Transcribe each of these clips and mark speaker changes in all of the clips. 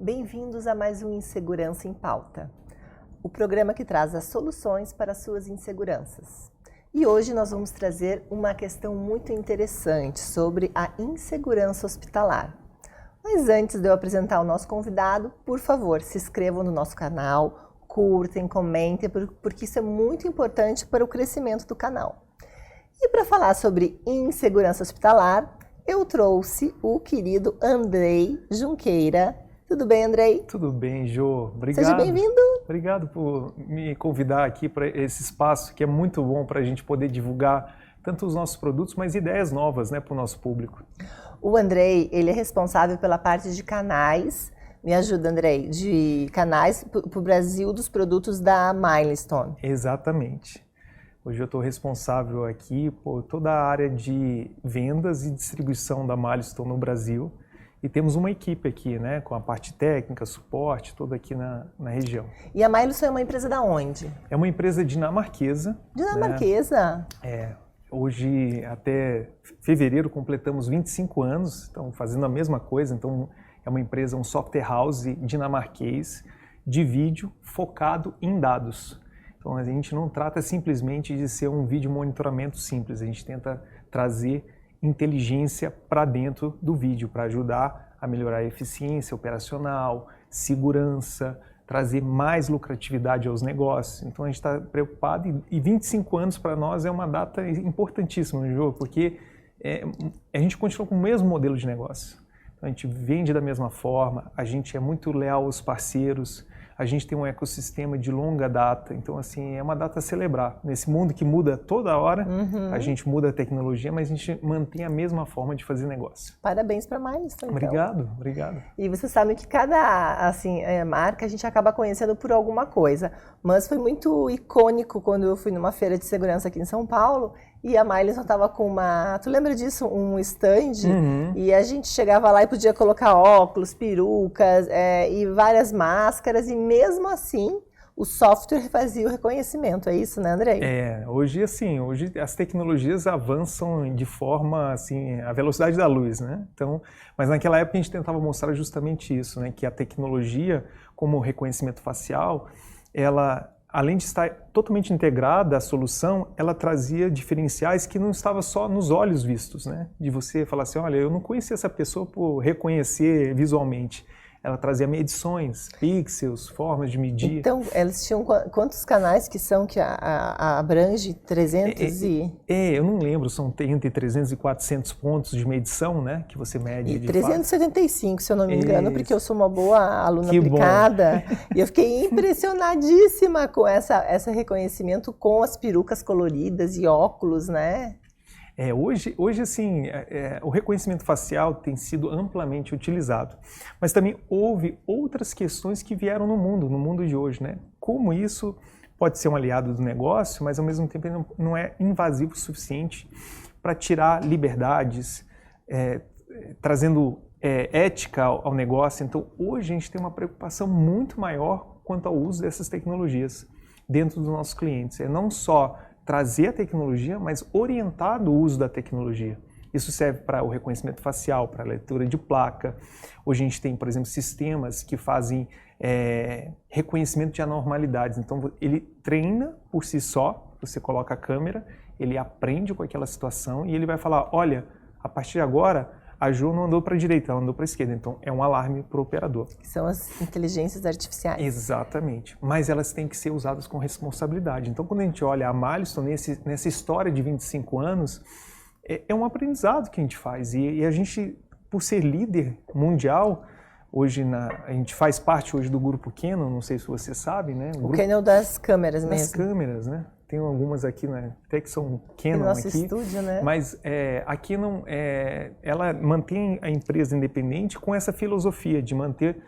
Speaker 1: Bem-vindos a mais um Insegurança em Pauta, o programa que traz as soluções para as suas inseguranças. E hoje nós vamos trazer uma questão muito interessante sobre a insegurança hospitalar. Mas antes de eu apresentar o nosso convidado, por favor, se inscrevam no nosso canal, curtem, comentem, porque isso é muito importante para o crescimento do canal. E para falar sobre insegurança hospitalar, eu trouxe o querido Andrei Junqueira. Tudo bem, Andrei?
Speaker 2: Tudo bem, Jô. Obrigado.
Speaker 1: Seja bem-vindo.
Speaker 2: Obrigado por me convidar aqui para esse espaço que é muito bom para a gente poder divulgar tanto os nossos produtos, mas ideias novas, né, para o nosso público.
Speaker 1: O Andrei, ele é responsável pela parte de canais. Me ajuda, Andrei, de canais para o Brasil dos produtos da Milestone.
Speaker 2: Exatamente. Hoje eu estou responsável aqui por toda a área de vendas e distribuição da Milestone no Brasil. E temos uma equipe aqui, né, com a parte técnica, suporte, toda aqui na região.
Speaker 1: E a Milestone é uma empresa da onde?
Speaker 2: É uma empresa dinamarquesa.
Speaker 1: Dinamarquesa?
Speaker 2: Né? Hoje, até fevereiro, completamos 25 anos, estão fazendo a mesma coisa. Então, é uma empresa, um software house dinamarquês de vídeo focado em dados. Então, a gente não trata simplesmente de ser um vídeo monitoramento simples, a gente tenta trazer inteligência para dentro do vídeo, para ajudar a melhorar a eficiência operacional, segurança, trazer mais lucratividade aos negócios. Então a gente está preocupado e 25 anos para nós é uma data importantíssima no jogo, porque a gente continua com o mesmo modelo de negócio. Então, a gente vende da mesma forma, a gente é muito leal aos parceiros, a gente tem um ecossistema de longa data, então assim, é uma data a celebrar. Nesse mundo que muda toda hora, a gente muda a tecnologia, mas a gente mantém a mesma forma de fazer negócio.
Speaker 1: Parabéns para a Milestone, então.
Speaker 2: Obrigado, obrigado.
Speaker 1: E você sabe que cada marca a gente acaba conhecendo por alguma coisa, mas foi muito icônico quando eu fui numa feira de segurança aqui em São Paulo e a Milestone estava com tu lembra disso? Um stand, e a gente chegava lá e podia colocar óculos, perucas e várias máscaras, e mesmo assim o software fazia o reconhecimento, é isso, né, Andrei?
Speaker 2: Hoje as tecnologias avançam de forma, assim, a velocidade da luz, né? Então, mas naquela época a gente tentava mostrar justamente isso, né? Que a tecnologia, como o reconhecimento facial, ela, além de estar totalmente integrada à solução, ela trazia diferenciais que não estavam só nos olhos vistos, né? De você falar assim, olha, eu não conhecia essa pessoa por reconhecer visualmente. Ela trazia medições, pixels, formas de medir.
Speaker 1: Então, eles tinham quantos canais que são que abrange 300
Speaker 2: eu não lembro, são entre 300 e 400 pontos de medição, né, que você mede.
Speaker 1: E 375, se eu não me engano, porque eu sou uma boa aluna
Speaker 2: que
Speaker 1: aplicada. E eu fiquei impressionadíssima com esse reconhecimento com as perucas coloridas e óculos, né?
Speaker 2: Hoje assim, o reconhecimento facial tem sido amplamente utilizado, mas também houve outras questões que vieram no mundo de hoje, né? Como isso pode ser um aliado do negócio, mas ao mesmo tempo ele não é invasivo o suficiente para tirar liberdades, trazendo ética ao negócio. Então hoje a gente tem uma preocupação muito maior quanto ao uso dessas tecnologias dentro dos nossos clientes. É não só trazer a tecnologia, mas orientar o uso da tecnologia. Isso serve para o reconhecimento facial, para a leitura de placa. Hoje a gente tem, por exemplo, sistemas que fazem reconhecimento de anormalidades. Então ele treina por si só, você coloca a câmera, ele aprende com aquela situação e ele vai falar, olha, a partir de agora a Jo não andou para a direita, ela andou para a esquerda. Então é um alarme para o operador.
Speaker 1: Que são as inteligências artificiais.
Speaker 2: Exatamente, mas elas têm que ser usadas com responsabilidade. Então quando a gente olha a Milestone nessa história de 25 anos, é um aprendizado que a gente faz. E a gente, por ser líder mundial, hoje a gente faz parte hoje do grupo Canon, não sei se você sabe, né?
Speaker 1: O Canon das câmeras mesmo.
Speaker 2: Das câmeras, né? Tem algumas aqui, né? Até que são Canon aqui.
Speaker 1: Nosso estúdio, né?
Speaker 2: Mas a Canon, ela mantém a empresa independente com essa filosofia de manter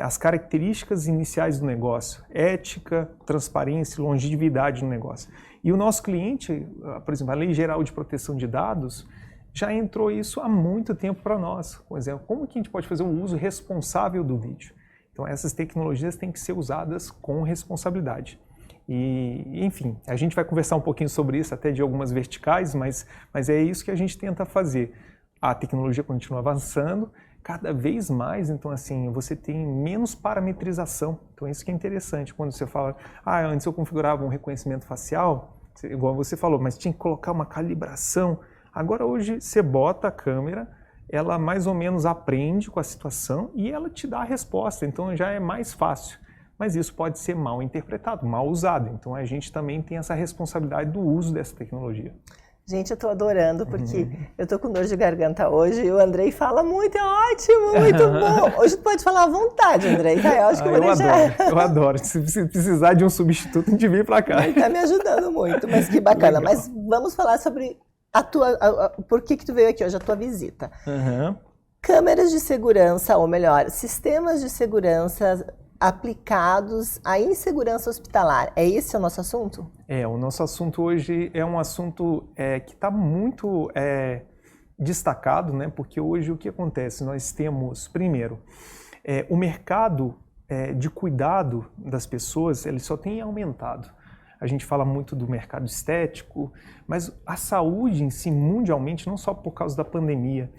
Speaker 2: as características iniciais do negócio, ética, transparência e longevidade no negócio. E o nosso cliente, por exemplo, a Lei Geral de Proteção de Dados, já entrou isso há muito tempo para nós. Por exemplo, como que a gente pode fazer um uso responsável do vídeo? Então essas tecnologias têm que ser usadas com responsabilidade. E, enfim, a gente vai conversar um pouquinho sobre isso, até de algumas verticais, mas é isso que a gente tenta fazer. A tecnologia continua avançando cada vez mais, então assim, você tem menos parametrização. Então isso que é interessante, quando você fala, antes eu configurava um reconhecimento facial, igual você falou, mas tinha que colocar uma calibração. Agora hoje você bota a câmera, ela mais ou menos aprende com a situação e ela te dá a resposta, então já é mais fácil. Mas isso pode ser mal interpretado, mal usado. Então a gente também tem essa responsabilidade do uso dessa tecnologia.
Speaker 1: Gente, eu tô adorando, porque eu tô com dor de garganta hoje e o Andrei fala muito, é ótimo, muito bom. Hoje tu pode falar à vontade, Andrei, tá? Eu acho que
Speaker 2: eu adoro. Se precisar de um substituto, a gente vem pra cá.
Speaker 1: Ele tá me ajudando muito, mas que bacana. Legal. Mas vamos falar sobre por que tu veio aqui hoje, a tua visita. Câmeras de segurança, ou melhor, sistemas de segurança aplicados à insegurança hospitalar. É esse o nosso assunto?
Speaker 2: O nosso assunto hoje é um assunto que está muito destacado, né? Porque hoje o que acontece? Nós temos, primeiro, o mercado de cuidado das pessoas, ele só tem aumentado. A gente fala muito do mercado estético, mas a saúde em si, mundialmente, não só por causa da pandemia,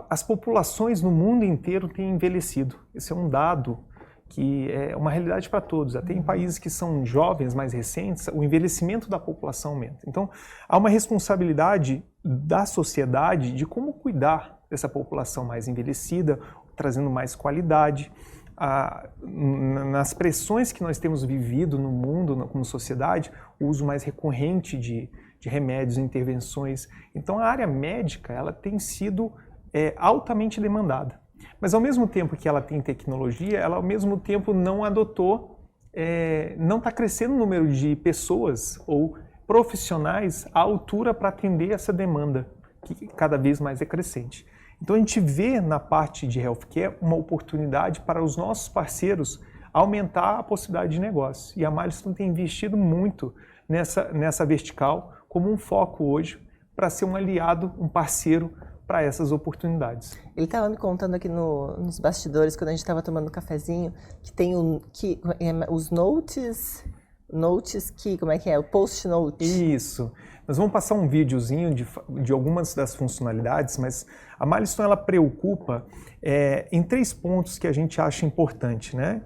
Speaker 2: as populações no mundo inteiro têm envelhecido. Esse é um dado que é uma realidade para todos. Até em países que são jovens, mais recentes, o envelhecimento da população aumenta. Então, há uma responsabilidade da sociedade de como cuidar dessa população mais envelhecida, trazendo mais qualidade. Nas pressões que nós temos vivido no mundo, como sociedade, o uso mais recorrente de remédios, intervenções. Então, a área médica ela tem sido altamente demandada. Mas ao mesmo tempo que ela tem tecnologia, ela ao mesmo tempo não adotou, não está crescendo o número de pessoas ou profissionais à altura para atender essa demanda, que cada vez mais é crescente. Então a gente vê na parte de healthcare uma oportunidade para os nossos parceiros aumentar a possibilidade de negócio. E a Milestone tem investido muito nessa vertical como um foco hoje para ser um aliado, um parceiro para essas oportunidades.
Speaker 1: Ele estava me contando aqui nos bastidores, quando a gente estava tomando um cafezinho, que tem os notes como é que é? O post-note.
Speaker 2: Isso. Nós vamos passar um videozinho de algumas das funcionalidades, mas a Milestone ela preocupa em 3 pontos que a gente acha importante, né?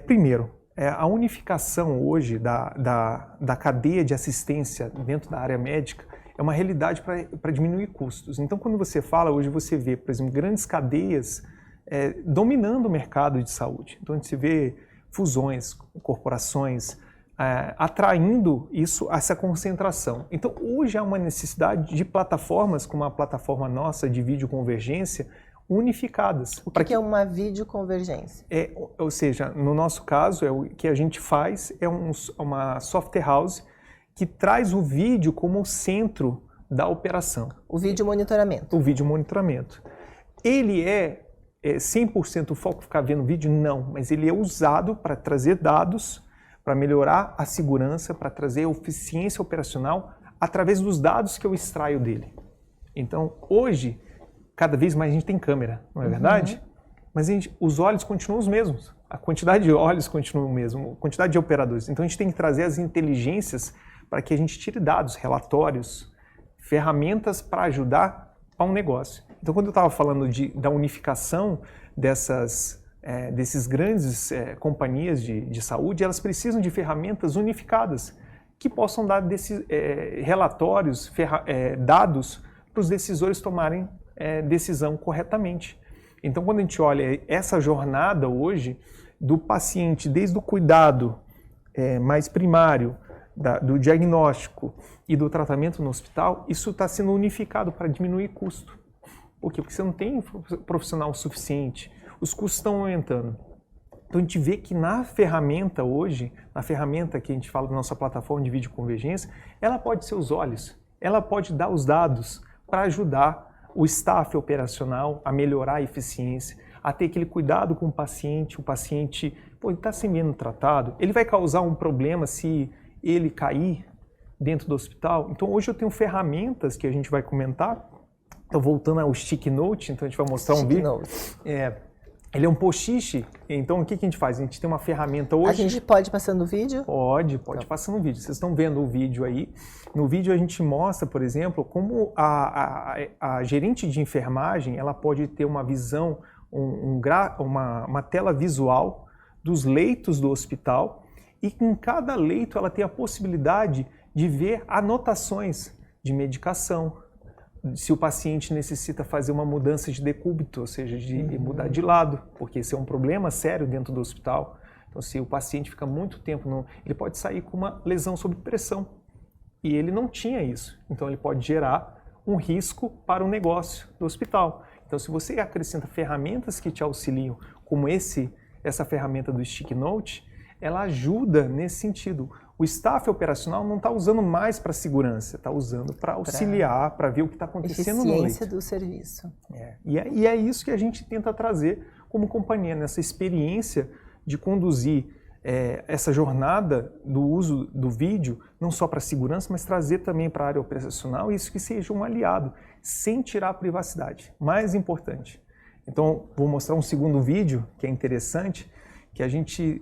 Speaker 2: Primeiro, a unificação hoje da cadeia de assistência dentro da área médica é uma realidade para diminuir custos. Então, quando você fala, hoje você vê, por exemplo, grandes cadeias dominando o mercado de saúde. Então, a gente vê fusões, corporações, atraindo essa concentração. Então, hoje há uma necessidade de plataformas, como a plataforma nossa de videoconvergência, unificadas.
Speaker 1: O que é uma videoconvergência?
Speaker 2: Ou seja, no nosso caso, o que a gente faz é uma software house que traz o vídeo como centro da operação.
Speaker 1: O vídeo monitoramento.
Speaker 2: O vídeo monitoramento. Ele é 100% o foco ficar vendo vídeo? Não, mas ele é usado para trazer dados, para melhorar a segurança, para trazer a eficiência operacional através dos dados que eu extraio dele. Então, hoje, cada vez mais a gente tem câmera, não é verdade? Mas os olhos continuam os mesmos. A quantidade de olhos continua o mesmo, a quantidade de operadores. Então, a gente tem que trazer as inteligências para que a gente tire dados, relatórios, ferramentas para ajudar a um negócio. Então, quando eu estava falando da unificação desses grandes companhias de saúde, elas precisam de ferramentas unificadas que possam dar relatórios, dados para os decisores tomarem decisão corretamente. Então, quando a gente olha essa jornada hoje do paciente, desde o cuidado mais primário, do diagnóstico e do tratamento no hospital, isso está sendo unificado para diminuir custo. Por quê? Porque você não tem profissional suficiente, os custos estão aumentando. Então a gente vê que na ferramenta hoje, na ferramenta que a gente fala da nossa plataforma de videoconvergência, ela pode ser os olhos, ela pode dar os dados para ajudar o staff operacional a melhorar a eficiência, a ter aquele cuidado com o paciente ele está sendo tratado, ele vai causar um problema se ele cair dentro do hospital. Então hoje eu tenho ferramentas que a gente vai comentar. Então voltando ao Stick Note, então a gente vai mostrar um vídeo. Ele é um post-it, então o que a gente faz? A gente tem uma ferramenta hoje...
Speaker 1: A gente pode ir passando o vídeo?
Speaker 2: Pode passando o vídeo. Vocês estão vendo o vídeo aí. No vídeo a gente mostra, por exemplo, como a gerente de enfermagem ela pode ter uma visão, uma tela visual dos leitos do hospital e com cada leito ela tem a possibilidade de ver anotações de medicação, se o paciente necessita fazer uma mudança de decúbito, ou seja, de mudar de lado, porque esse é um problema sério dentro do hospital. Então, se o paciente fica muito tempo, ele pode sair com uma lesão sob pressão. E ele não tinha isso. Então, ele pode gerar um risco para o negócio do hospital. Então, se você acrescenta ferramentas que te auxiliam, como essa ferramenta do Stick Note, ela ajuda nesse sentido. O staff operacional não está usando mais para segurança, está usando para auxiliar, para ver o que está acontecendo no leito.
Speaker 1: Eficiência do serviço.
Speaker 2: E é isso que a gente tenta trazer como companhia, nessa experiência de conduzir essa jornada do uso do vídeo, não só para segurança, mas trazer também para a área operacional, e isso que seja um aliado, sem tirar a privacidade. Mais importante. Então, vou mostrar um segundo vídeo, que é interessante, que a gente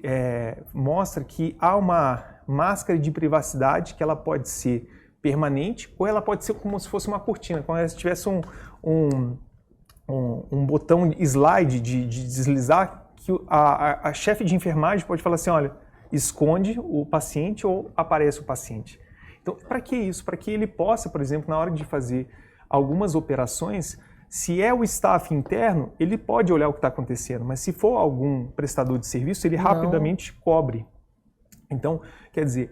Speaker 2: mostra que há uma máscara de privacidade que ela pode ser permanente ou ela pode ser como se fosse uma cortina, como se tivesse um botão slide de deslizar que a chefe de enfermagem pode falar assim, olha, esconde o paciente ou aparece o paciente. Então, para que isso? Para que ele possa, por exemplo, na hora de fazer algumas operações, se é o staff interno, ele pode olhar o que está acontecendo, mas se for algum prestador de serviço, ele rapidamente cobre. Então, quer dizer,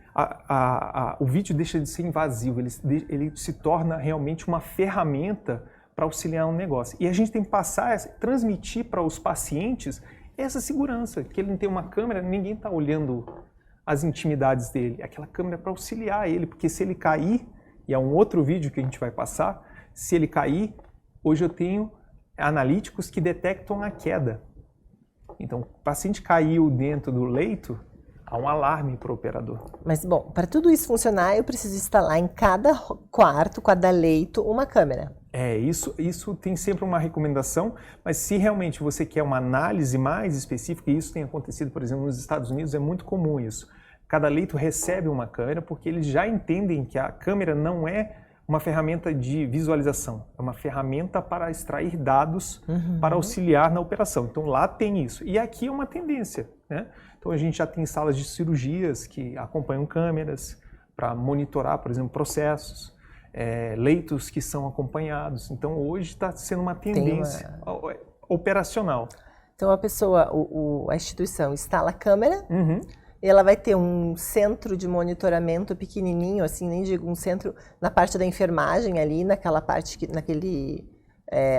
Speaker 2: o vídeo deixa de ser invasivo, ele se torna realmente uma ferramenta para auxiliar um negócio. E a gente tem que transmitir para os pacientes essa segurança, que ele não tem uma câmera, ninguém está olhando as intimidades dele. Aquela câmera é para auxiliar ele, porque se ele cair, e é um outro vídeo que a gente vai passar, se ele cair, hoje eu tenho analíticos que detectam a queda. Então, o paciente caiu dentro do leito, há um alarme para o operador.
Speaker 1: Mas, bom, para tudo isso funcionar, eu preciso instalar em cada quarto, cada leito, uma câmera.
Speaker 2: Isso tem sempre uma recomendação, mas se realmente você quer uma análise mais específica, e isso tem acontecido, por exemplo, nos Estados Unidos, é muito comum isso. Cada leito recebe uma câmera porque eles já entendem que a câmera não é uma ferramenta de visualização, é uma ferramenta para extrair dados para auxiliar na operação. Então lá tem isso. E aqui é uma tendência, né? Então a gente já tem salas de cirurgias que acompanham câmeras para monitorar, por exemplo, processos, leitos que são acompanhados. Então hoje está sendo uma tendência operacional.
Speaker 1: Então a pessoa, a instituição instala a câmera, ela vai ter um centro de monitoramento pequenininho, assim, nem digo um centro na parte da enfermagem ali, naquela parte,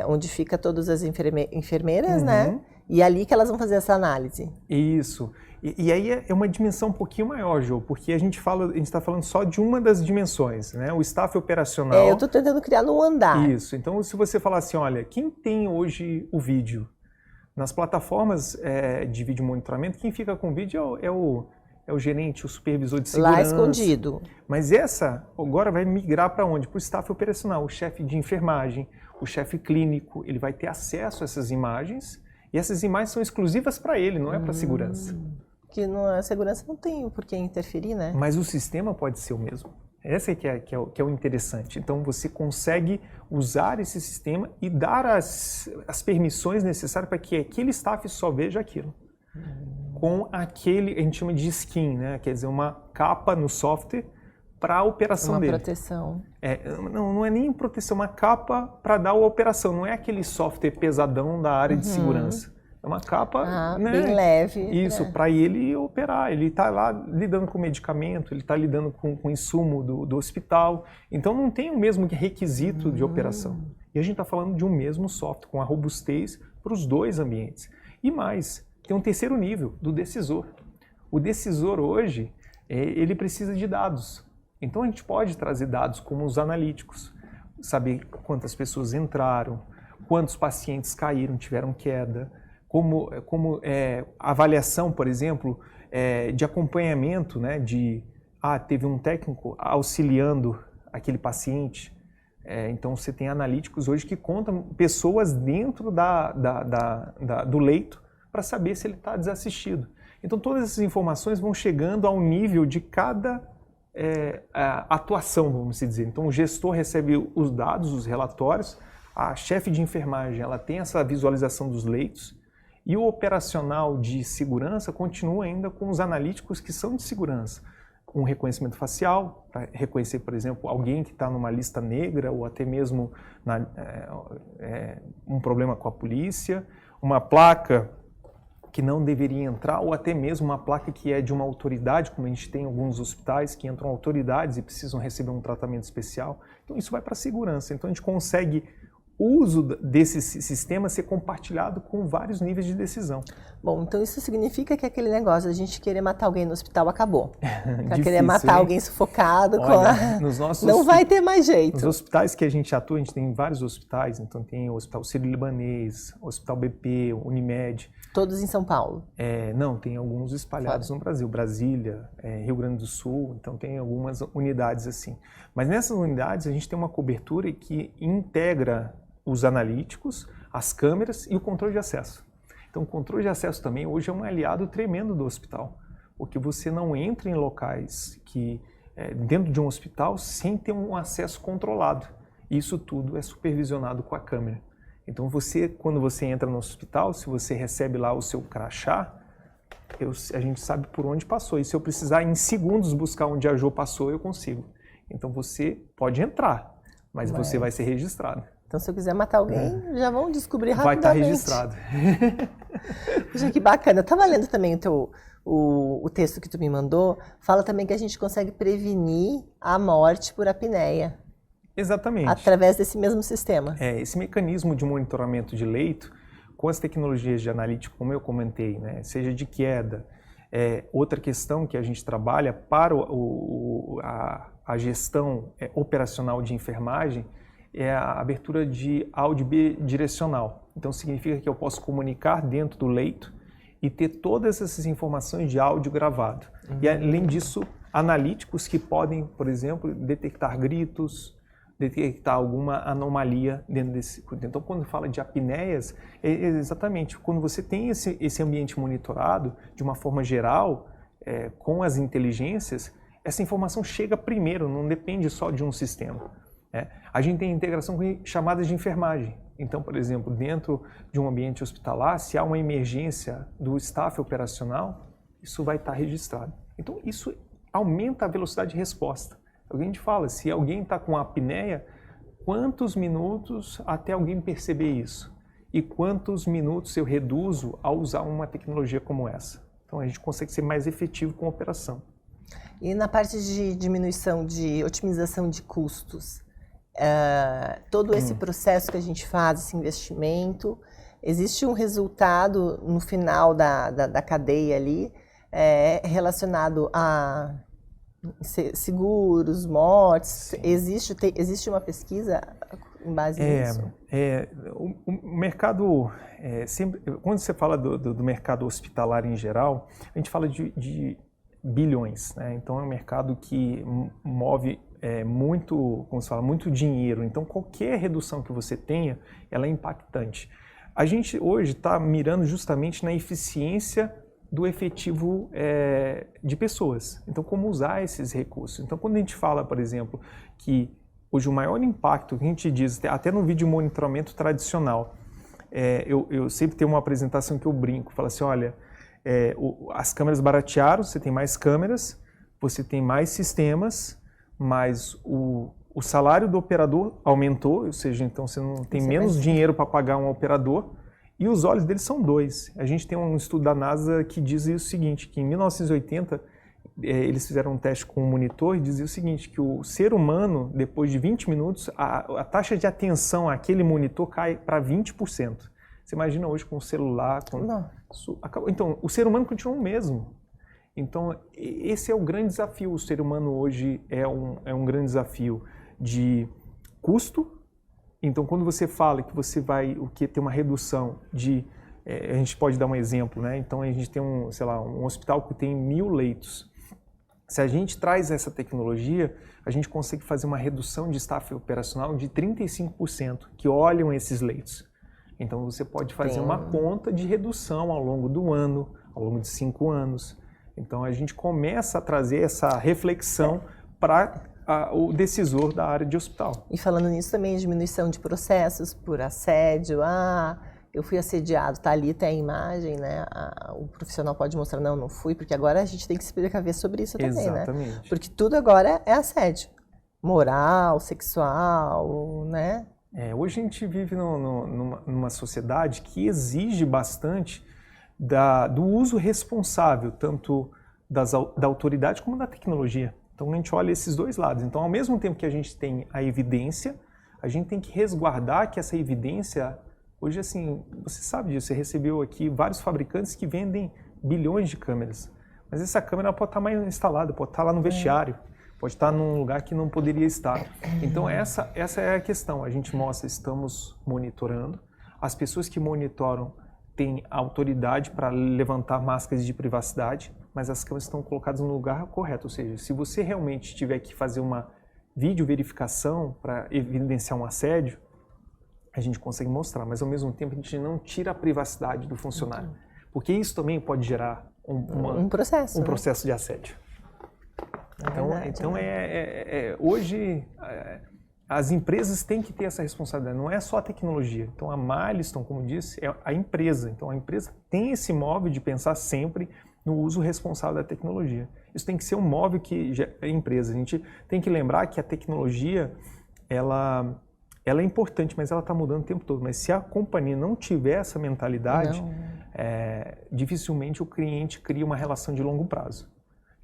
Speaker 1: onde fica todas as enfermeiras, né? E ali que elas vão fazer essa análise.
Speaker 2: Isso. E aí é uma dimensão um pouquinho maior, Jô, porque a gente está falando só de uma das dimensões, né? O staff operacional...
Speaker 1: eu estou tentando criar no andar.
Speaker 2: Isso. Então, se você falar assim, olha, quem tem hoje o vídeo? Nas plataformas de vídeo monitoramento, quem fica com o vídeo é o gerente, o supervisor de segurança.
Speaker 1: Lá escondido.
Speaker 2: Mas essa agora vai migrar para onde? Para o staff operacional, o chefe de enfermagem, o chefe clínico, ele vai ter acesso a essas imagens e essas imagens são exclusivas para ele, não é para a segurança.
Speaker 1: Que a segurança não tem por que interferir, né?
Speaker 2: Mas o sistema pode ser o mesmo. Esse que é o interessante. Então você consegue usar esse sistema e dar as permissões necessárias para que aquele staff só veja aquilo. Com aquele, a gente chama de skin, né? Quer dizer, uma capa no software para a operação dele.
Speaker 1: Uma proteção.
Speaker 2: Não é nem proteção, uma capa para dar a operação. Não é aquele software pesadão da área de segurança. É uma capa
Speaker 1: bem leve.
Speaker 2: Isso, para ele operar. Ele está lá lidando com medicamento, ele está lidando com insumo do hospital. Então não tem o mesmo requisito de operação. E a gente está falando de um mesmo software, com a robustez para os dois ambientes. E mais, tem um terceiro nível, do decisor. O decisor hoje, ele precisa de dados. Então a gente pode trazer dados como os analíticos, saber quantas pessoas entraram, quantos pacientes caíram, tiveram queda, como avaliação, por exemplo, de acompanhamento, né, teve um técnico auxiliando aquele paciente. Então você tem analíticos hoje que contam pessoas dentro do leito para saber se ele está desassistido. Então todas essas informações vão chegando ao nível de cada atuação, vamos dizer. Então o gestor recebe os dados, os relatórios, a chefe de enfermagem ela tem essa visualização dos leitos e o operacional de segurança continua ainda com os analíticos que são de segurança. Um reconhecimento facial, para reconhecer, por exemplo, alguém que está numa lista negra ou até mesmo um problema com a polícia, uma placa que não deveria entrar, ou até mesmo uma placa que é de uma autoridade, como a gente tem em alguns hospitais que entram autoridades e precisam receber um tratamento especial. Então isso vai para a segurança. Então a gente consegue o uso desse sistema ser compartilhado com vários níveis de decisão.
Speaker 1: Bom, então isso significa que aquele negócio de a gente querer matar alguém no hospital acabou. Querer matar alguém sufocado,
Speaker 2: Olha,
Speaker 1: não vai ter mais jeito.
Speaker 2: Nos hospitais que a gente atua, a gente tem vários hospitais, então tem o Hospital Sírio-Libanês, o Hospital BP, o Unimed.
Speaker 1: Todos em São Paulo?
Speaker 2: Não, tem alguns espalhados no Brasil, Brasília, Rio Grande do Sul, então tem algumas unidades assim. Mas nessas unidades a gente tem uma cobertura que integra os analíticos, as câmeras e o controle de acesso. Então o controle de acesso também hoje é um aliado tremendo do hospital, porque você não entra em locais dentro de um hospital sem ter um acesso controlado. Isso tudo é supervisionado com a câmera. Então quando você entra no hospital, se você recebe lá o seu crachá, a gente sabe por onde passou. E se eu precisar em segundos buscar onde a Jo passou, eu consigo. Então você pode entrar, mas você vai ser registrado.
Speaker 1: Então, se eu quiser matar alguém, já vão descobrir rapidamente.
Speaker 2: Vai estar registrado.
Speaker 1: Puxa, que bacana. Eu estava lendo também o texto que tu me mandou. Fala também que a gente consegue prevenir a morte por apneia.
Speaker 2: Exatamente.
Speaker 1: Através desse mesmo sistema.
Speaker 2: Esse mecanismo de monitoramento de leito, com as tecnologias de analítica, como eu comentei, né, seja de queda. Outra questão que a gente trabalha para a gestão operacional de enfermagem, é a abertura de áudio bidirecional. Então significa que eu posso comunicar dentro do leito e ter todas essas informações de áudio gravado. E além disso, analíticos que podem, por exemplo, detectar gritos, detectar alguma anomalia dentro desse. Então quando fala de apneias, é exatamente quando você tem esse ambiente monitorado de uma forma geral, com as inteligências, essa informação chega primeiro, não depende só de um sistema. A gente tem integração com chamadas de enfermagem. Então, por exemplo, dentro de um ambiente hospitalar, se há uma emergência do staff operacional, isso vai estar registrado. Então, isso aumenta a velocidade de resposta. A gente fala, se alguém está com apneia, quantos minutos até alguém perceber isso? E quantos minutos eu reduzo ao usar uma tecnologia como essa? Então, a gente consegue ser mais efetivo com a operação.
Speaker 1: E na parte de diminuição, de otimização de custos, todo esse processo que a gente faz, esse investimento, existe um resultado no final da cadeia ali relacionado a seguros, mortes? Existe uma pesquisa em base nisso?
Speaker 2: O mercado, sempre, quando você fala do mercado hospitalar em geral, a gente fala de bilhões, né? Então é um mercado que move muito, como se fala, muito dinheiro. Então qualquer redução que você tenha, ela é impactante. A gente hoje está mirando justamente na eficiência do efetivo de pessoas. Então como usar esses recursos? Então quando a gente fala, por exemplo, que hoje o maior impacto que a gente diz, até no vídeo monitoramento tradicional, eu sempre tenho uma apresentação que eu brinco, falo assim, olha, as câmeras baratearam, você tem mais câmeras, você tem mais sistemas, mas o salário do operador aumentou, ou seja, então você não tem menos dinheiro para pagar um operador, e os olhos deles são dois. A gente tem um estudo da NASA que diz o seguinte, que em 1980 eles fizeram um teste com um monitor e dizia o seguinte, que o ser humano, depois de 20 minutos, a taxa de atenção àquele monitor cai para 20%. Você imagina hoje com o celular... Então, o ser humano continua o mesmo. Então, esse é o grande desafio. O ser humano hoje é um grande desafio de custo. Então, quando você fala que você vai ter uma redução de... a gente pode dar um exemplo, né? Então, a gente tem um hospital que tem 1000 leitos. Se a gente traz essa tecnologia, a gente consegue fazer uma redução de staff operacional de 35%, que olham esses leitos. Então você pode fazer uma conta de redução ao longo do ano, ao longo de 5 anos. Então a gente começa a trazer essa reflexão para o decisor da área de hospital.
Speaker 1: E falando nisso também, diminuição de processos por assédio. Eu fui assediado, tá ali, tem a imagem, né? O profissional pode mostrar, não fui, porque agora a gente tem que se precaver sobre isso também,
Speaker 2: Exatamente.
Speaker 1: né? Porque tudo agora é assédio. Moral, sexual, né?
Speaker 2: Hoje a gente vive numa sociedade que exige bastante do uso responsável, tanto da autoridade como da tecnologia. Então a gente olha esses dois lados. Então, ao mesmo tempo que a gente tem a evidência, a gente tem que resguardar que essa evidência... Hoje, assim, você sabe disso, você recebeu aqui vários fabricantes que vendem bilhões de câmeras. Mas essa câmera pode estar mais instalada, pode estar lá no vestiário, pode estar num lugar que não poderia estar. Então, essa é a questão. A gente mostra, estamos monitorando. As pessoas que monitoram têm autoridade para levantar máscaras de privacidade, mas as câmeras estão colocadas no lugar correto. Ou seja, se você realmente tiver que fazer uma videoverificação para evidenciar um assédio, a gente consegue mostrar, mas ao mesmo tempo a gente não tira a privacidade do funcionário, porque isso também pode gerar um processo de assédio. Hoje as empresas têm que ter essa responsabilidade, não é só a tecnologia. Então a Milestone, como disse, é a empresa. Então a empresa tem esse móvel de pensar sempre no uso responsável da tecnologia. Isso tem que ser um móvel que é empresa. A gente tem que lembrar que a tecnologia, ela é importante, mas ela está mudando o tempo todo. Mas se a companhia não tiver essa mentalidade, dificilmente o cliente cria uma relação de longo prazo.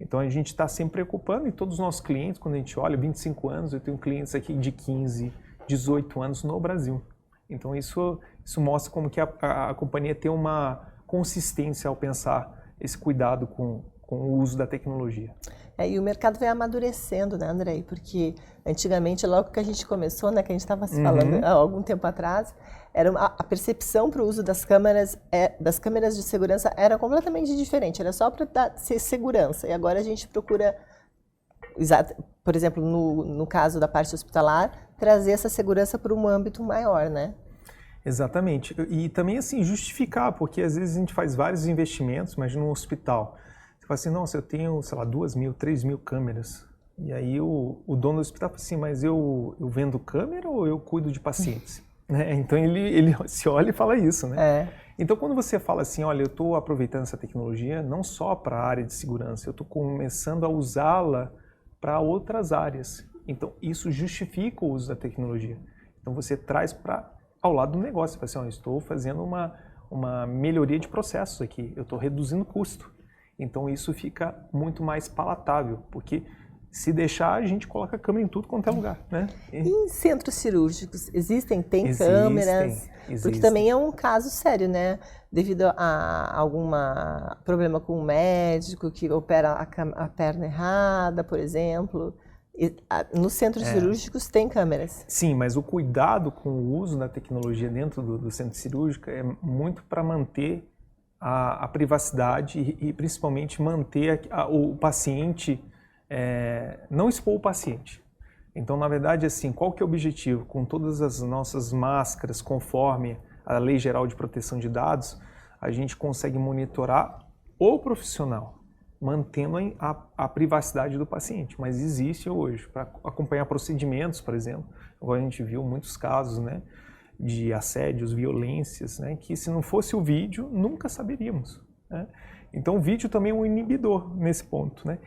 Speaker 2: Então a gente está sempre preocupando, e todos os nossos clientes, quando a gente olha, 25 anos, eu tenho clientes aqui de 15, 18 anos no Brasil. Então isso mostra como que a companhia tem uma consistência ao pensar esse cuidado com o uso da tecnologia.
Speaker 1: E o mercado vai amadurecendo, né, Andrei? Porque antigamente, logo que a gente começou, né, que a gente estava se falando há algum tempo atrás, a percepção para o uso das câmeras de segurança era completamente diferente. Era só para dar segurança. E agora a gente procura, por exemplo, no caso da parte hospitalar, trazer essa segurança para um âmbito maior, né?
Speaker 2: Exatamente. E também, assim, justificar, porque às vezes a gente faz vários investimentos, imagina um hospital. Você fala assim, nossa, eu tenho, sei lá, 2.000, 3.000 câmeras. E aí o dono do hospital fala assim, mas eu vendo câmera ou eu cuido de pacientes? Né? Então ele se olha e fala isso, né? Então quando você fala assim, olha, eu estou aproveitando essa tecnologia não só para a área de segurança, eu estou começando a usá-la para outras áreas. Então isso justifica o uso da tecnologia. Então você traz ao lado do negócio. Você fala assim, olha, eu estou fazendo uma melhoria de processos aqui, eu estou reduzindo custo. Então isso fica muito mais palatável, porque se deixar, a gente coloca câmera em tudo quanto é lugar, né?
Speaker 1: E em centros cirúrgicos, tem câmeras? Porque também é um caso sério, né? Devido a algum problema com o médico que opera a perna errada, por exemplo. Nos centros cirúrgicos tem câmeras?
Speaker 2: Sim, mas o cuidado com o uso da tecnologia dentro do centro cirúrgico é muito para manter a privacidade e principalmente manter o paciente, não expor o paciente. Então, na verdade, assim, qual que é o objetivo? Com todas as nossas máscaras, conforme a Lei Geral de Proteção de Dados, a gente consegue monitorar o profissional, mantendo a privacidade do paciente. Mas existe hoje, para acompanhar procedimentos, por exemplo, agora a gente viu muitos casos, né, de assédios, violências, né, que se não fosse o vídeo, nunca saberíamos, né? Então o vídeo também é um inibidor nesse ponto, né?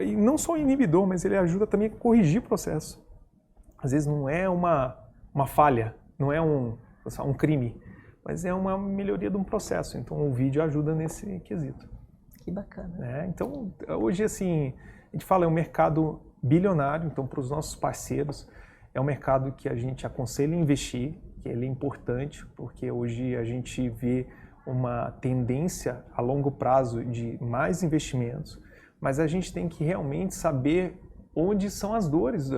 Speaker 2: E não só um inibidor, mas ele ajuda também a corrigir o processo. Às vezes não é uma falha, não é um crime, mas é uma melhoria de um processo. Então o vídeo ajuda nesse quesito.
Speaker 1: Que bacana.
Speaker 2: Então hoje, assim, a gente fala, é um mercado bilionário, então para os nossos parceiros é um mercado que a gente aconselha a investir, que ele é importante, porque hoje a gente vê uma tendência a longo prazo de mais investimentos, mas a gente tem que realmente saber onde são as dores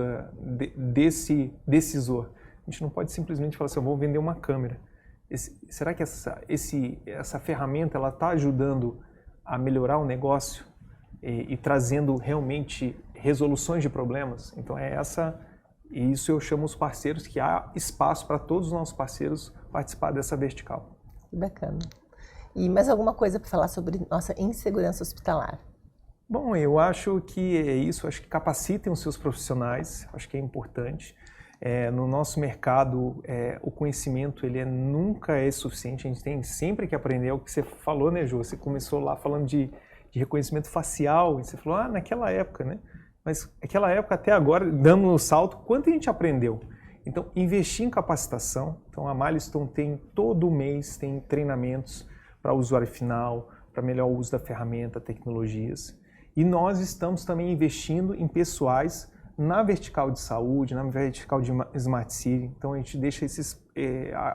Speaker 2: desse decisor. A gente não pode simplesmente falar assim, eu vou vender uma câmera. Será que essa ferramenta está ajudando a melhorar o negócio e trazendo realmente resoluções de problemas? Então é E isso eu chamo os parceiros, que há espaço para todos os nossos parceiros participar dessa vertical.
Speaker 1: Bacana. E mais alguma coisa para falar sobre nossa insegurança hospitalar?
Speaker 2: Bom, eu acho que é isso, acho que capacitem os seus profissionais, acho que é importante. No nosso mercado, o conhecimento ele nunca é suficiente, a gente tem sempre que aprender. É o que você falou, né, Ju? Você começou lá falando de reconhecimento facial, e você falou, naquela época, né? Mas aquela época até agora, dando um salto, quanto a gente aprendeu? Então, investir em capacitação. Então, a Milestone tem todo mês, tem treinamentos para o usuário final, para melhor uso da ferramenta, tecnologias. E nós estamos também investindo em pessoais na vertical de saúde, na vertical de Smart City. Então a gente deixa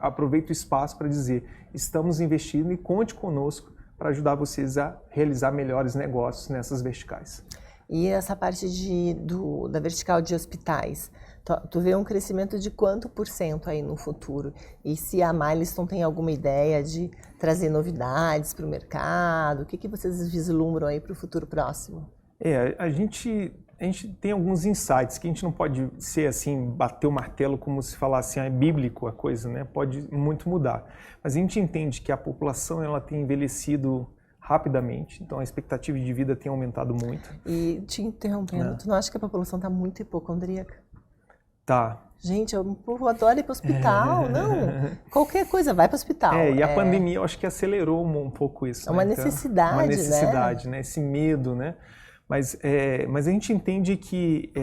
Speaker 2: aproveita o espaço para dizer, estamos investindo e conte conosco para ajudar vocês a realizar melhores negócios nessas verticais.
Speaker 1: E essa parte da vertical de hospitais, tu vê um crescimento de quanto % aí no futuro? E se a Milestone tem alguma ideia de trazer novidades para o mercado? O que vocês vislumbram aí para o futuro próximo?
Speaker 2: A gente tem alguns insights que a gente não pode ser assim, bater o martelo como se falasse é bíblico a coisa, né? Pode muito mudar. Mas a gente entende que a população ela tem envelhecido rapidamente, então a expectativa de vida tem aumentado muito.
Speaker 1: E te interrompendo, tu não acha que a população está muito hipocondríaca?
Speaker 2: Tá.
Speaker 1: Gente, o povo adora ir para o hospital, não. Qualquer coisa, vai para o hospital.
Speaker 2: E a pandemia, eu acho que acelerou um pouco isso.
Speaker 1: É uma necessidade,
Speaker 2: uma necessidade, né? Esse medo, né? Mas a gente entende que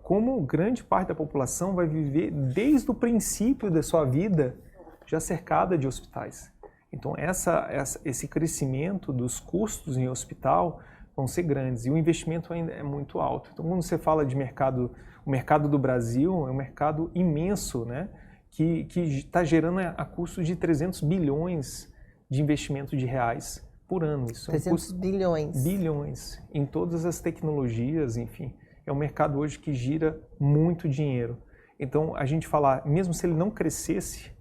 Speaker 2: como grande parte da população vai viver desde o princípio da sua vida já cercada de hospitais. Então, esse crescimento dos custos em hospital vão ser grandes e o investimento ainda é muito alto. Então, quando você fala de mercado, o mercado do Brasil é um mercado imenso, né? Que está gerando a custo de 300 bilhões de investimento de reais por ano. Isso
Speaker 1: 300 bilhões.
Speaker 2: Bilhões em todas as tecnologias, enfim. É um mercado hoje que gira muito dinheiro. Então, a gente falar, mesmo se ele não crescesse,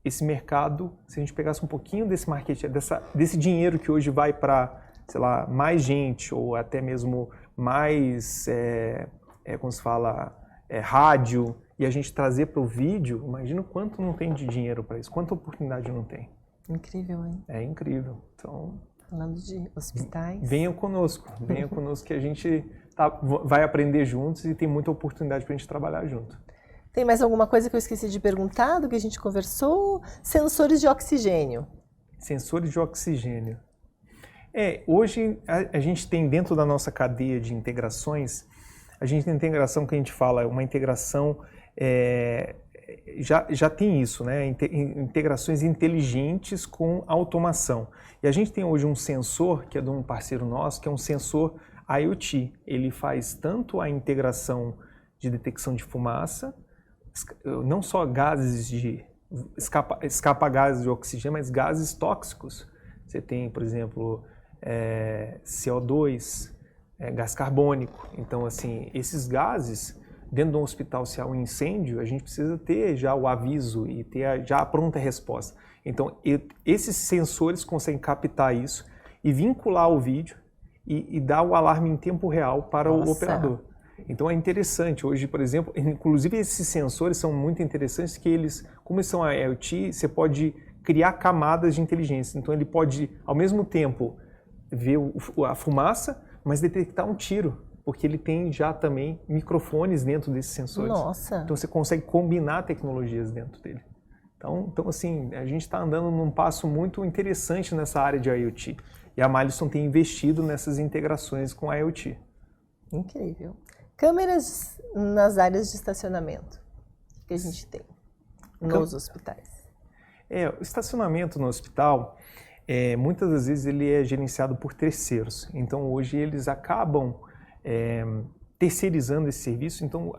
Speaker 2: esse mercado, se a gente pegasse um pouquinho desse marketing, desse dinheiro que hoje vai para, sei lá, mais gente ou até mesmo mais, como se fala, rádio, e a gente trazer para o vídeo, imagina o quanto não tem de dinheiro para isso, quanta oportunidade não tem.
Speaker 1: Incrível, hein?
Speaker 2: É incrível. Então,
Speaker 1: falando de hospitais.
Speaker 2: Venham conosco que a gente vai aprender juntos e tem muita oportunidade para a gente trabalhar junto.
Speaker 1: Tem mais alguma coisa que eu esqueci de perguntar do que a gente conversou? Sensores de oxigênio.
Speaker 2: Sensores de oxigênio. Hoje a gente tem dentro da nossa cadeia de integrações, a gente tem integração que a gente fala, uma integração, já tem isso, né? Integrações inteligentes com automação. E a gente tem hoje um sensor, que é de um parceiro nosso, que é um sensor IoT. Ele faz tanto a integração de detecção de fumaça, não só gases escapa gases de oxigênio, mas gases tóxicos. Você tem, por exemplo, CO2, gás carbônico. Então, assim, esses gases, dentro de um hospital, se há um incêndio, a gente precisa ter já o aviso e ter já a pronta resposta. Então, esses sensores conseguem captar isso e vincular o vídeo e dar o alarme em tempo real para o operador. Então é interessante, hoje, por exemplo, inclusive esses sensores são muito interessantes que eles, como eles são IoT, você pode criar camadas de inteligência. Então ele pode, ao mesmo tempo, ver a fumaça, mas detectar um tiro, porque ele tem já também microfones dentro desses sensores.
Speaker 1: Nossa!
Speaker 2: Então você consegue combinar tecnologias dentro dele. Então assim, a gente está andando num passo muito interessante nessa área de IoT. E a Milestone tem investido nessas integrações com a IoT.
Speaker 1: Incrível. Câmeras nas áreas de estacionamento que a gente tem nos hospitais.
Speaker 2: O estacionamento no hospital, muitas das vezes ele é gerenciado por terceiros. Então hoje eles acabam terceirizando esse serviço. Então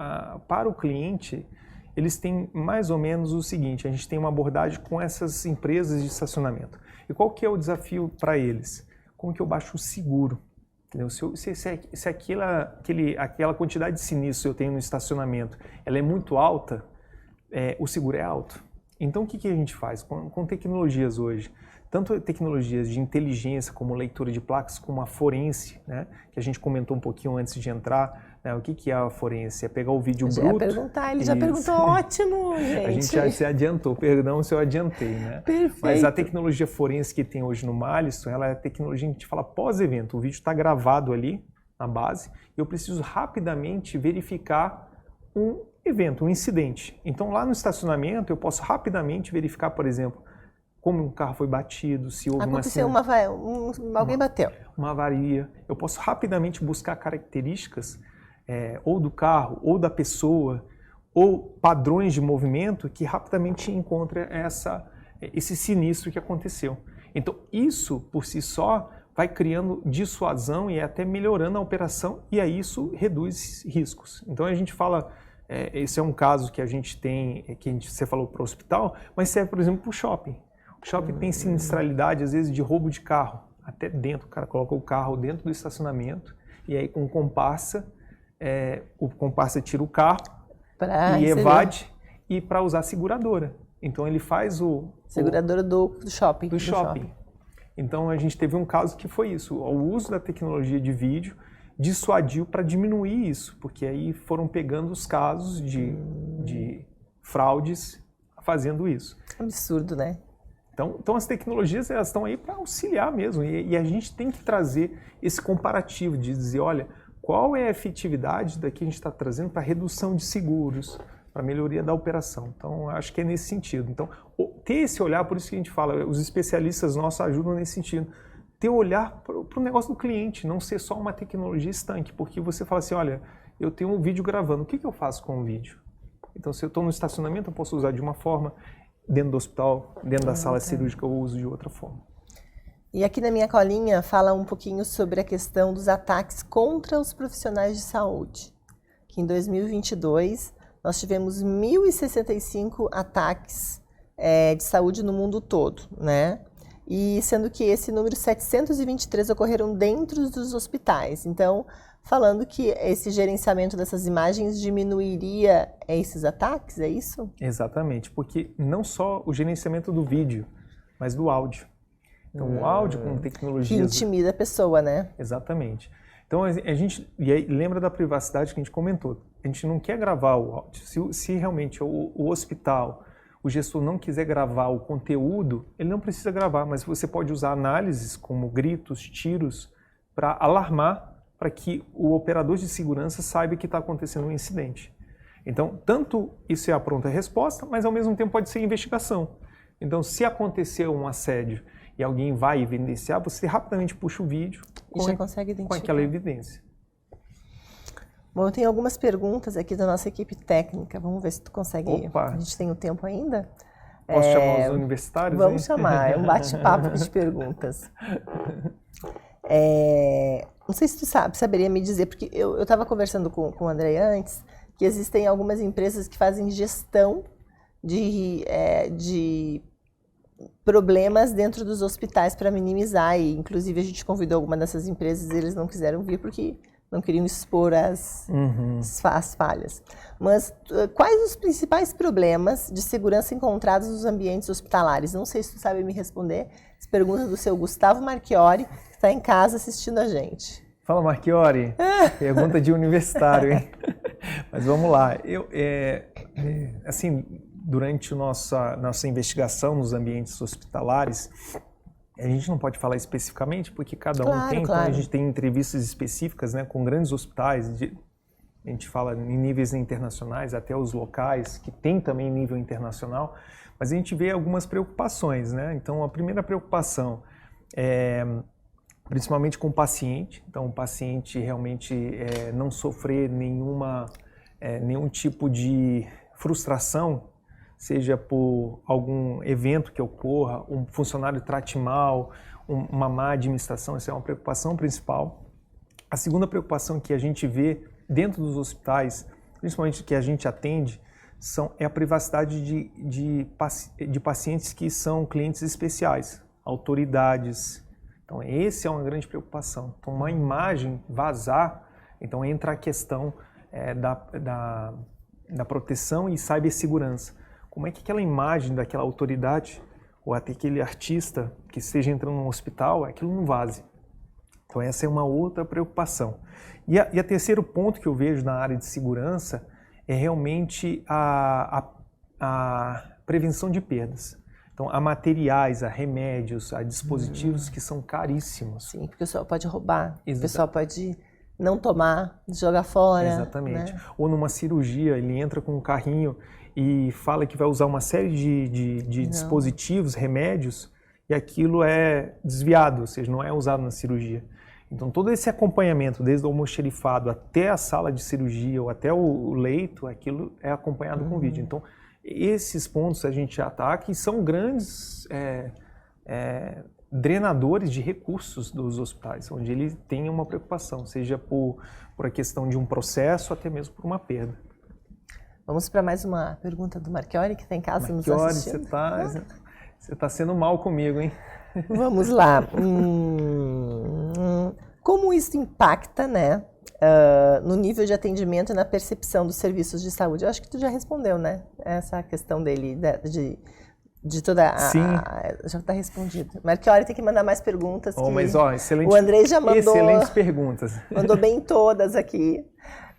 Speaker 2: para o cliente, eles têm mais ou menos o seguinte, a gente tem uma abordagem com essas empresas de estacionamento. E qual que é o desafio para eles? Como que eu baixo o seguro? Se aquela quantidade de sinistros que eu tenho no estacionamento ela é muito alta, o seguro é alto. Então o que a gente faz? Com tecnologias hoje, tanto tecnologias de inteligência como leitura de placas, como a forense, né, que a gente comentou um pouquinho antes de entrar, né? O que é a forense? É pegar o vídeo
Speaker 1: bruto.
Speaker 2: bruto.
Speaker 1: Ele já perguntou, ótimo, gente.
Speaker 2: A gente já se adiantou, perdão se eu adiantei, né?
Speaker 1: Perfeito.
Speaker 2: Mas a tecnologia forense que tem hoje no Milestone, ela é a tecnologia que a gente fala pós-evento. O vídeo está gravado ali na base e eu preciso rapidamente verificar um evento, um incidente. Então lá no estacionamento eu posso rapidamente verificar, por exemplo, como um carro foi batido, se houve
Speaker 1: alguém bateu.
Speaker 2: Uma avaria. Eu posso rapidamente buscar características ou do carro, ou da pessoa, ou padrões de movimento que rapidamente encontra esse sinistro que aconteceu. Então isso por si só vai criando dissuasão e até melhorando a operação e aí isso reduz riscos. Então a gente fala, esse é um caso que a gente tem, você falou para o hospital, mas serve, por exemplo, para o shopping. O shopping tem sinistralidade, às vezes, de roubo de carro, até dentro. O cara coloca o carro dentro do estacionamento e aí com o comparsa tira o carro e evade e para usar a seguradora. Então ele faz
Speaker 1: seguradora do shopping.
Speaker 2: Do shopping. Então a gente teve um caso que foi isso, o uso da tecnologia de vídeo dissuadiu para diminuir isso, porque aí foram pegando os casos de fraudes fazendo isso.
Speaker 1: Absurdo, né?
Speaker 2: Então as tecnologias elas estão aí para auxiliar mesmo e a gente tem que trazer esse comparativo de dizer, olha, qual é a efetividade da que a gente está trazendo para redução de seguros, para melhoria da operação. Então, acho que é nesse sentido. Então, ter esse olhar, por isso que a gente fala, os especialistas nossos ajudam nesse sentido. Ter olhar para o negócio do cliente, não ser só uma tecnologia estanque, porque você fala assim, olha, eu tenho um vídeo gravando, o que eu faço com o vídeo? Então, se eu estou no estacionamento, eu posso usar de uma forma, dentro do hospital, dentro da sala cirúrgica, eu uso de outra forma.
Speaker 1: E aqui na minha colinha fala um pouquinho sobre a questão dos ataques contra os profissionais de saúde. Que em 2022... nós tivemos 1.065 ataques de saúde no mundo todo, né? E sendo que esse número 723 ocorreram dentro dos hospitais. Então, falando que esse gerenciamento dessas imagens diminuiria esses ataques, é isso?
Speaker 2: Exatamente, porque não só o gerenciamento do vídeo, mas do áudio. Então, o áudio com tecnologias...
Speaker 1: Que intimida a pessoa, né?
Speaker 2: Exatamente. Então, a gente, e aí, lembra da privacidade que a gente comentou. A gente não quer gravar o áudio. Se realmente o hospital, o gestor não quiser gravar o conteúdo, ele não precisa gravar, mas você pode usar análises como gritos, tiros, para alarmar, para que o operador de segurança saiba que está acontecendo um incidente. Então, tanto isso é a pronta resposta, mas ao mesmo tempo pode ser investigação. Então, se acontecer um assédio e alguém vai evidenciar, você rapidamente puxa o vídeo
Speaker 1: e já consegue identificar
Speaker 2: com aquela evidência.
Speaker 1: Bom, eu tenho algumas perguntas aqui da nossa equipe técnica. Vamos ver se tu consegue.
Speaker 2: Opa.
Speaker 1: A gente tem o tempo ainda?
Speaker 2: Posso chamar os universitários?
Speaker 1: Vamos chamar, é um bate-papo de perguntas. Não sei se tu saberia me dizer, porque eu estava conversando com o André antes, que existem algumas empresas que fazem gestão de problemas dentro dos hospitais para minimizar, e inclusive a gente convidou alguma dessas empresas e eles não quiseram vir porque não queriam expor as falhas. Mas quais os principais problemas de segurança encontrados nos ambientes hospitalares? Não sei se tu sabe me responder. As perguntas do seu Gustavo Marchiori, que está em casa assistindo a gente.
Speaker 2: Fala, Marchiori. Pergunta de universitário, hein? Mas vamos lá. Assim, durante nossa investigação nos ambientes hospitalares, a gente não pode falar especificamente, porque cada um tem, então a gente tem entrevistas específicas, né, com grandes hospitais, a gente fala em níveis internacionais, até os locais, que tem também nível internacional, mas a gente vê algumas preocupações, né? Então, a primeira preocupação é principalmente com o paciente, então o paciente realmente não sofrer nenhum tipo de frustração, seja por algum evento que ocorra, um funcionário trate mal, uma má administração, essa é uma preocupação principal. A segunda preocupação que a gente vê dentro dos hospitais, principalmente que a gente atende, é a privacidade de pacientes que são clientes especiais, autoridades. Então, essa é uma grande preocupação. Então, uma imagem vazar, então entra a questão da proteção e cibersegurança. Como é que aquela imagem daquela autoridade ou até aquele artista que esteja entrando no hospital, aquilo não vaze. Então essa é uma outra preocupação. E a terceiro ponto que eu vejo na área de segurança é realmente a prevenção de perdas. Então, há materiais, há remédios, há dispositivos que são caríssimos.
Speaker 1: Sim, porque o pessoal pode roubar,
Speaker 2: Exato.
Speaker 1: o pessoal pode não tomar, jogar fora.
Speaker 2: Exatamente.
Speaker 1: Né?
Speaker 2: Ou numa cirurgia, ele entra com um carrinho e fala que vai usar uma série de dispositivos, remédios, e aquilo é desviado, ou seja, não é usado na cirurgia. Então, todo esse acompanhamento, desde o almoxerifado até a sala de cirurgia ou até o leito, aquilo é acompanhado com vídeo. Então, esses pontos a gente ataca e são grandes drenadores de recursos dos hospitais, onde ele tem uma preocupação, seja por a questão de um processo, até mesmo por uma perda.
Speaker 1: Vamos para mais uma pergunta do Marchiori, que está em casa nos assistindo.
Speaker 2: Você está sendo mal comigo, hein?
Speaker 1: Vamos lá. Como isso impacta, né, no nível de atendimento e na percepção dos serviços de saúde? Eu acho que tu já respondeu, né? Essa questão dele, de toda a...
Speaker 2: Sim.
Speaker 1: Já está respondido. Marchiori tem que mandar mais perguntas.
Speaker 2: Mas, excelente,
Speaker 1: o Andrei já mandou...
Speaker 2: Excelentes perguntas.
Speaker 1: Mandou bem todas aqui.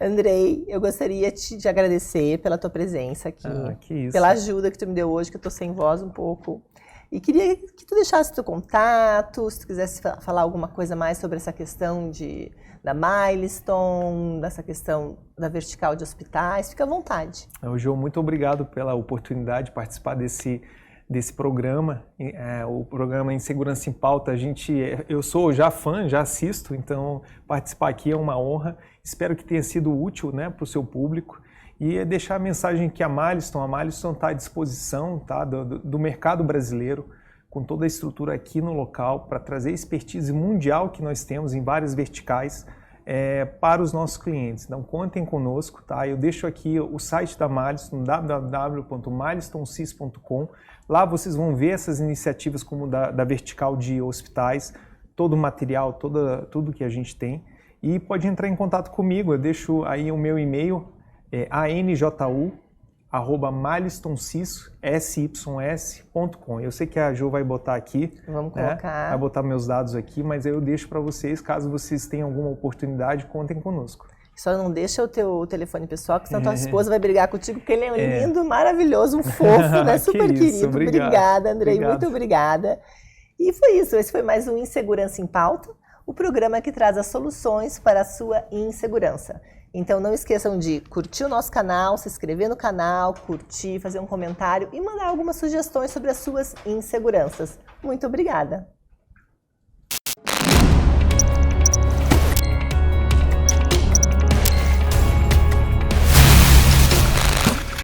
Speaker 1: Andrei, eu gostaria de agradecer pela tua presença aqui.
Speaker 2: Que isso.
Speaker 1: Pela ajuda que tu me deu hoje, que eu estou sem voz um pouco. E queria que tu deixasse teu contato, se tu quisesse falar alguma coisa mais sobre essa questão da Milestone, dessa questão da vertical de hospitais, fica à vontade.
Speaker 2: João, muito obrigado pela oportunidade de participar desse programa, o programa Em Segurança em Pauta. Eu sou já fã, já assisto, então participar aqui é uma honra. Espero que tenha sido útil, né, para o seu público. E deixar a mensagem que a Milestone está à disposição, tá, do mercado brasileiro, com toda a estrutura aqui no local, para trazer a expertise mundial que nós temos em várias verticais para os nossos clientes. Então, contem conosco. Tá? Eu deixo aqui o site da Milestone, www.milestonesis.com. Lá vocês vão ver essas iniciativas como da vertical de hospitais, todo o material, tudo que a gente tem. E pode entrar em contato comigo, eu deixo aí o meu e-mail, anj.milestonesis.com. Eu sei que a Jo vai botar aqui.
Speaker 1: Vamos colocar.
Speaker 2: Vai botar meus dados aqui, mas eu deixo para vocês, caso vocês tenham alguma oportunidade, contem conosco.
Speaker 1: Só não deixa o teu telefone pessoal, porque senão tua esposa vai brigar contigo, porque ele é lindo, maravilhoso, um fofo, né? Super querido. Obrigada, Andrei, muito obrigada. E foi isso, esse foi mais um Insegurança em Pauta, o programa que traz as soluções para a sua insegurança. Então não esqueçam de curtir o nosso canal, se inscrever no canal, curtir, fazer um comentário e mandar algumas sugestões sobre as suas inseguranças. Muito obrigada!